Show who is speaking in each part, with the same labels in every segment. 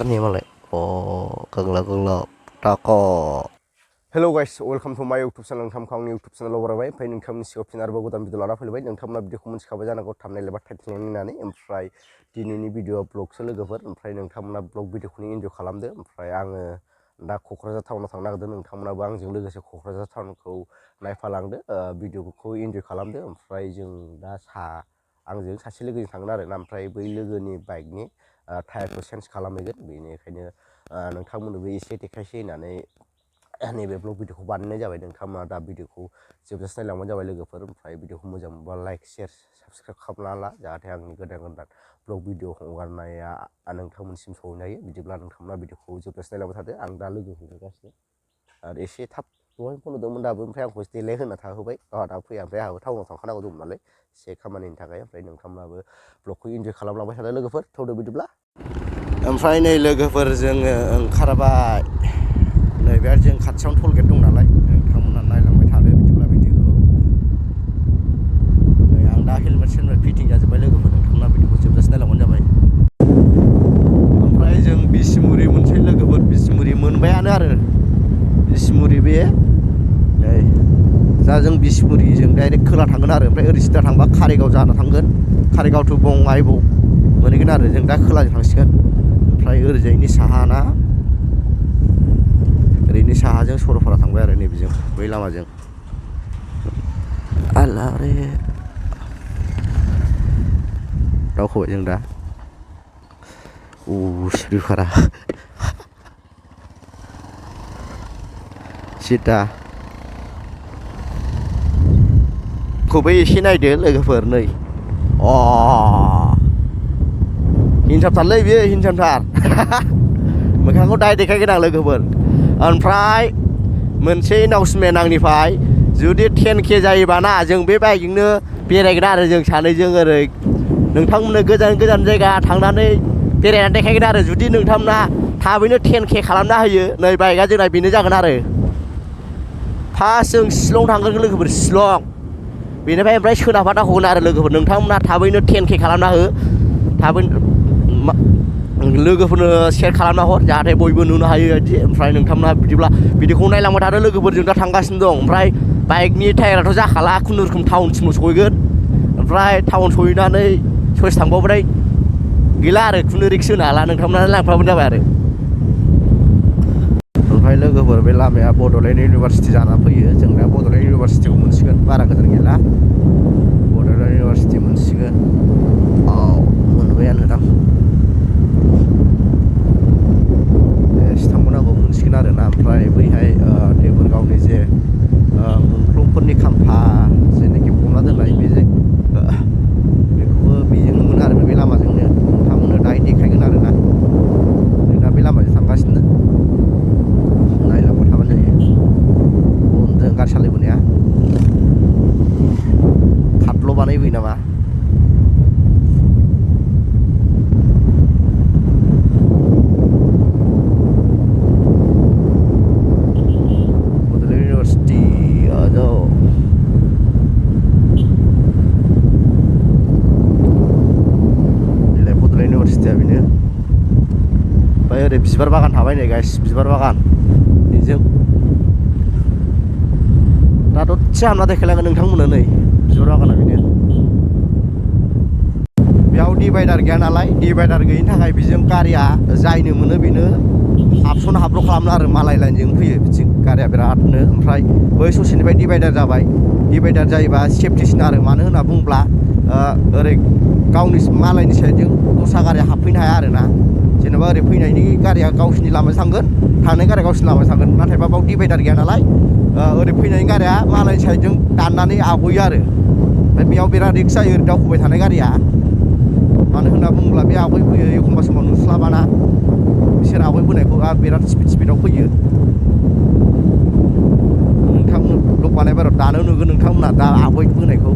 Speaker 1: นี่มาเลยโอ้กึ่งละตาก็
Speaker 2: Hello guys, welcome to my YouTube channel. नोंथांनि YouTube channel आव बरायबाय ओमफ्राय नोंथांनि सिगाङाव फिन आरोबाव गोदान भिडिअ लाना फैलायबाय नोंथांमोना भिडिअखौ मोनथिखाबाय जानांगौ थाम्बनेइल एबा टाइटेल नायनानै ओमफ्राय दिनैनि भिडिअआ ब्लगसो लोगोफोर ओमफ्राय नोंथांमोना ब्लग भिडिअखौनो इन्जय खालामदो ओमफ्राय आङो दा क'क्राझार टाउनाव थांनो नागिरदों नोंथांमोनाबो आंजों लोगोसे क'क्राझार टाउनखौ नायफालांदो भिडिअखौ इन्जय खालामदो ओमफ्राय जों दा आंजों सासे लोगोजों थांगोन आरोना ओमफ्राय बै लोगोनि बाइकनि टायारखौ चेन्ज खालामहैगोन बेनिखायनो नोंथांमोननोबो एसे देखायसै होननानै नैबे ब्लग भिडिअखौ बानायनाय जाबाय नोंथांमोना दा भिडिअखौ जोबजासे नायलांबानो जाबाय लोगोफोर ओमफ्राय भिडिअखौ मोजां मोनबा लाइक शेयार साबस्क्राइब खालामना ला जाहाथे आंनि गोदान गोदान ब्लग भिडिअ हगारनाया नोंथांमोनसिम सहैनो हायो बिदिब्ला नोंथांमोना भिडिअखौ जोबजासे नायलांबाय थादो आं दा लोगो हमगासिनो आरो एसे थाब दहाय फन हरदोंमोन दाबो ओमफ्राय आंखौ देलाय होना थाहोबाय दा फैया ओमफ्राय आंहाबो टाउनाव थांखानांगौ दंमोन नालाय एसे खामानिनि थाखाय ओमफ्राय नोंथांमोनाबो ब्लगखौ इन्जय खालामलांबाय थादो लोगोफोर थौदो बिदिब्ला ओमफ्राय नै लोगोफोर जोङो ओंखारबाय नैबे जों खाथियावनो टलगेट दं नालाय नोंथांमोना नायलांबाय थादो बिदिब्ला भिडिअखौ नै आं दा हेलमेट फिटिं जाजोब्बाय लोगोफोर नोंथांमोना भिडिअखौ जोबजासे नायलांबानो जाबाय ओमफ्राय जों बिसमुरि मोनसै लोगोफोर बिसमुरि मोनबायानो आरो बिसमुरि बे नै दा जों बिसमुरिजों डाइरेक्ट खोला थांगोन आरो ओमफ्राय ओरै सिदा थांबा कारिगाव जाना थांगोन कारिगाव टु बङाइगाव मोनहैगोन आरो जों दा खोलाजों थांसिगोन ओमफ्राय ओरैजायनि साहाना ओरैनो साहाजों सरलपारा थांबाय आरो नैबेजों बै लामाजों आलारे दावखोबाय जों दा सिरिपारा सिदा खौबो एसे नायदो लोगोफोर नै हिनजावथारलै बेयो हिनजावथार मोखांखौ दाय देखायगोन आं लोगोफोर ओमफ्राय मोनसे एनाउन्समेन्ट आंनिफ्राय जुदि 10K जायोबा ना जों बे बाइकजोंनो बेरायगोन आरो जों सानैजों ओरै नोंथांमोननो गोजान गोजान जायगा थांनानै बेरायनानै देखायगोन आरो जुदि नोंथांमोना थाबैनो 10K खालामना होयो नै बाइकआ जोंना बेनो जागोन आरो फार्स्ट जों शिलं थांगोन लोगोफोर शिलं बेनिफ्राय ओमफ्राय सोनाबहा दावखोगोन आरो लोगोफोर नोंथांमोना थाबैनो 10K खालामना हो थाबैनो लोगोफोरनो सेयार खालामना हर जाहाथे बयबो नुनो हायो बिदि ओमफ्राय नोंथांमोनहा बिदिब्ला भिडिअखौ नायलांबाय थादो लोगोफोरजों दा थांगासिनो दं ओमफ्राय बाइकनि टायाराथ' जाखाला खुनुरुखुम टाउनसिमल' सहैगोन ओमफ्राय टाउन सहैनानै ससे थांबावबाथाय गैला आरो खुनु रिक्स होनो हाला नोंथांमोना लांफाबानो जाबाय आरो ओमफ्राय लोगोफोर बे लामाया बड'लेण्ड इउनिभारसिटि जाना फैयो जों दा बड'लेण्ड इउनिभारसिटिखौ मोनसिगोन बारा गोजान गैला बड'लेण्ड इउनिभारसिटि मोनसिगोन मोनबायानो दां थांबावनांगौ मोनसिगोन आरोना ओमफ्राय बैहाय देबोरगावनि जे मुंख्लंफोरनि खाम्फा जेनाखि फबना दोननाय बेजों बेखौबो बेजोंनो मोनो आरो बे लामाजोंनो नोंथांमोननो दायो देखायगोन आरोना जों दा बे लामाजों थांगासिनो नायलांबाय थाबानो जायो जों गारि सालायबोनाया खाथल' बानायबोयो नामा ओरै बिबार बागान थाबाय नै गाइस बिबार बागान बेजों दा दसे हामना देखायलांगोन नोंथांमोननो नै बिबार बागाना बेनो बेयाव डिभाइडार गैया नालाय डिभाइडार गैयिनि थाखाय बेजों गारिया जायनो मोनो बेनो हाबसन खालामनो आरो मालाय लाइनजों फैयो बिथिं गारिया बिरादनो ओमफ्राय बै ससेनिफ्राय डिभाइडार जाबाय डिभाइडार जायोबा सेफटिसिन आरो मानो होनना बुङोब्ला ओरै गावनि मालायनि साइडजों दस्रा गारिया हाबफैनो हाया आरोना जेनेबा ओरै फैनायनि गारिया गावसिनि लामाजों थांगोन थांनाय गारिया गावसिनि लामाजों थांगोन नाथायबा बाव डिभाइडार गैया नालाय ओरै फैनायनि गारिया मालायनि साइडजों दाननानै आगयो आरो ओमफ्राय बेयाव बिराद रिक्स जायो ओरै दावखोबाय थानाय गारिया मानो होनना बुङोब्ला बे आगयबोयो एखमबा समाव नुस्लाबाना बिसोर आगयबोनायखौ बिराद स्पिडाव फैयो नोंथांमोन ब्लग बानायबाय र' दानो नुगोन नोंथांमोना दा आगयबोनायखौ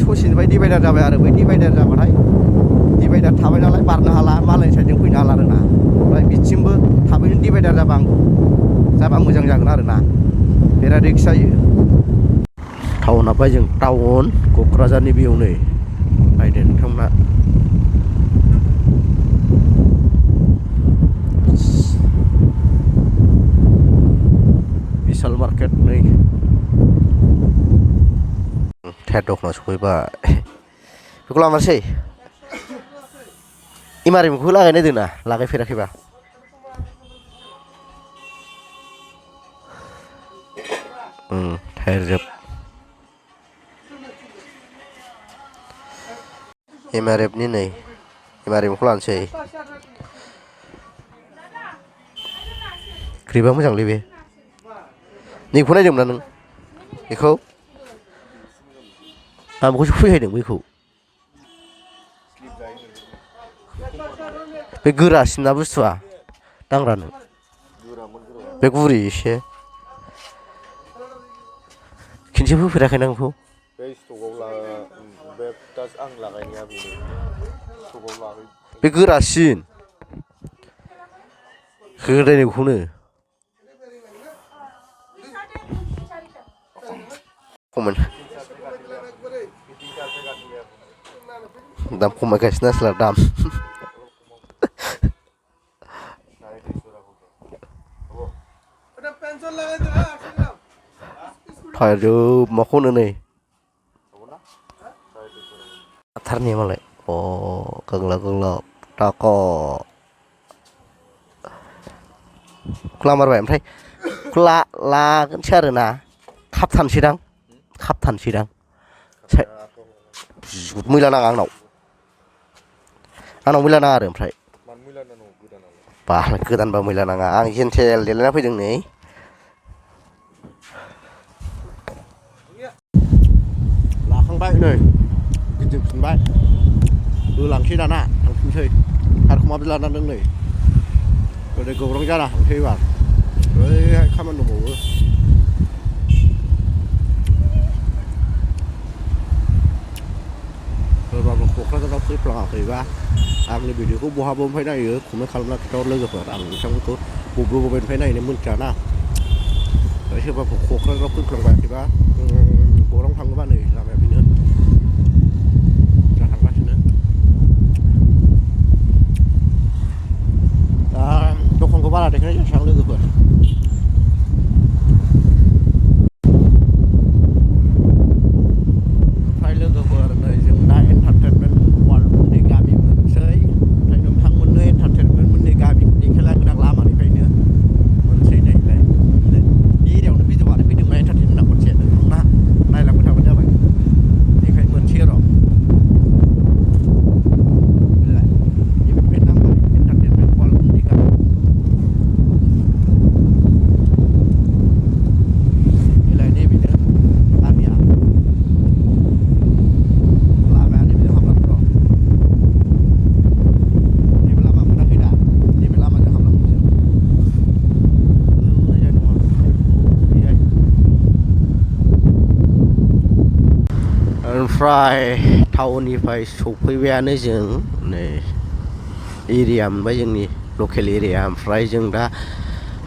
Speaker 2: ससेनिफ्राय डिभाइडार जाबाय आरो बै डिभाइडार जाबाथाय डिभाइडार थाबाय नालाय बारनो हाला मालायनि साइडजों फैनो हाला आरोना ओमफ्राय बिथिंबो थाबैनो डिभाइडार जाबा मोजां जागोन आरोना बिराद रिक्स जायो टाउन हाबबाय जों टाउन क'क्राझारनि बेयाव नै बायदो नोंथांमोना बिशाल मार्केट नै थार दखानाव सफैबाय बेखौ लामारसै इमारिमखौ लागायनाय दोना लागायफेराखैबा थायर जोब एमआरएफनि नै एमआरएफखौ लानोसै ग्रिपआ मोजांलै बे नैखौ नायदोंमोन ना नों बेखौ आं बेखौसो फैहायदों बैखौ बे गोरासिना बुस्थुआ दांग्रानो बे गुरै एसे खनसेबो होफेराखै नों बेखौ
Speaker 3: बे स्टकआव बे दास आं लागायनाया बेनो स्टकआव लागाय
Speaker 2: बे गोरासिन होदायनायखौनो खमोन दाम खमायगासिनो आसला दाम थायजोब माखौ होनो नै थारनि मालाय गोंलाब गोंलाब टाक' लामारबाय ओमफ्राय लागोनसै आरोना खाबथानसैदां मैला नाङा आंनाव मैला नाङा आरो ओमफ्राय बा गोदानबा मैला नाङा आं जेन्थेल देलायना फैदों नै लाखांबाय नै गिदिंफिनबाय होलांसै दाना थांफिनसै थारखौ माबोरै लानांदों नै ओरै गौरां जाना थांसै एबार ओरैहाय खामानि दंबावो सोरबाबो क'क्राझाराव फैफ्लाङाखैबा आंनि भिडिअखौ बहाबोनिफ्राय नायो कमेन्ट खालामना खिन्थाहर लोगोफोर आं नोंथांमोनखौ बबेनिफ्राय नायनो मोन्थियाना सोरबाफोर क'क्राझाराव फैफ्लांबायाखैबा गौरां थाङोबा नै लामाया बेनो दा थांगासिनो दा दखानखौ बारा देखायनाय जायासै आं लोगोफोर ओमफ्राय लोगोफोर नै जों दा एन्टारटेनमेन्ट वार्ल्डनि गामि मोनसै ओमफ्राय नोंथांमोननो एन्टारटेनमेन्टनि गामिखौ देखायलांगोन आं लामानिफ्रायनो मोनसै नैलाय बे एरियायावनो भिडिअ बानाय फैदोंमोन एन्टारटेनमेन्टआ खनसे नोंथांमोना नायलांबाय थाबानो जाबाय देखाय मोनसै र' ओमफ्राय टाउननिफ्राय सफैबायानो जों नै एरिया मोनबाय जोंनि लकेल एरिया ओमफ्राय जों दा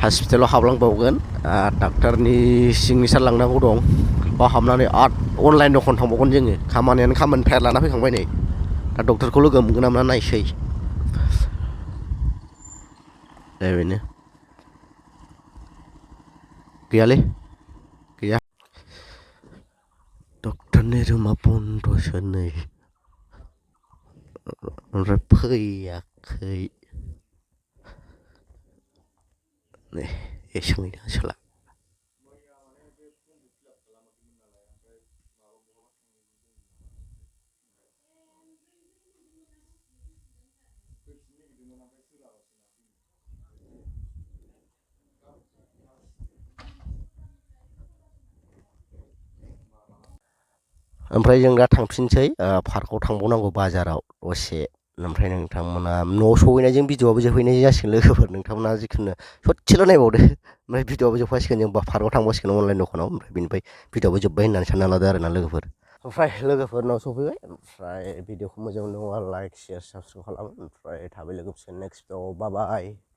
Speaker 2: हस्पिटालाव हाबलांबावगोन डाक्टारनि सिगनेसार लांनांगौ दं बाव हाबनानै अनलाइन दखान थांबावगोन जोङो खामानि फाइल लाना फैखांबाय नै दा डक्टरखौ लोगो मोनगोन ना मोना नायसै दा बेनो गैयालै गैया डक्टरनि रुमा बन्दसो नै ओमफ्राय फैयाखै नै एसेबां सोला ओमफ्राय जों दा थांफिनसै पार्कआव थांबावनांगौ बाजाराव दसे ओमफ्राय नोंथांमोना न'आव सहैनायजों भिडिअआबो जोबहैनाय जासिगोन लोगोफोर नोंथांमोना जिखुनु ससेल' नायबावदो ओमफ्राय भिडिअआबो जोबखासिगोन जों पार्कआव थांबावसिगोन अनलाइन दखानाव ओमफ्राय बेनिफ्राय भिडिअआबो जोब्बाय होननानै सानना लादो आरोना लोगोफोर ओमफ्राय लोगोफोरनाव सफैबाय ओमफ्राय भिडिअखौ मोजां मोनदोंबा लाइक शेयार साबसक्राइब खालाम ओमफ्राय थाबै लोगो नेक्स्ट भिडिअआव बाय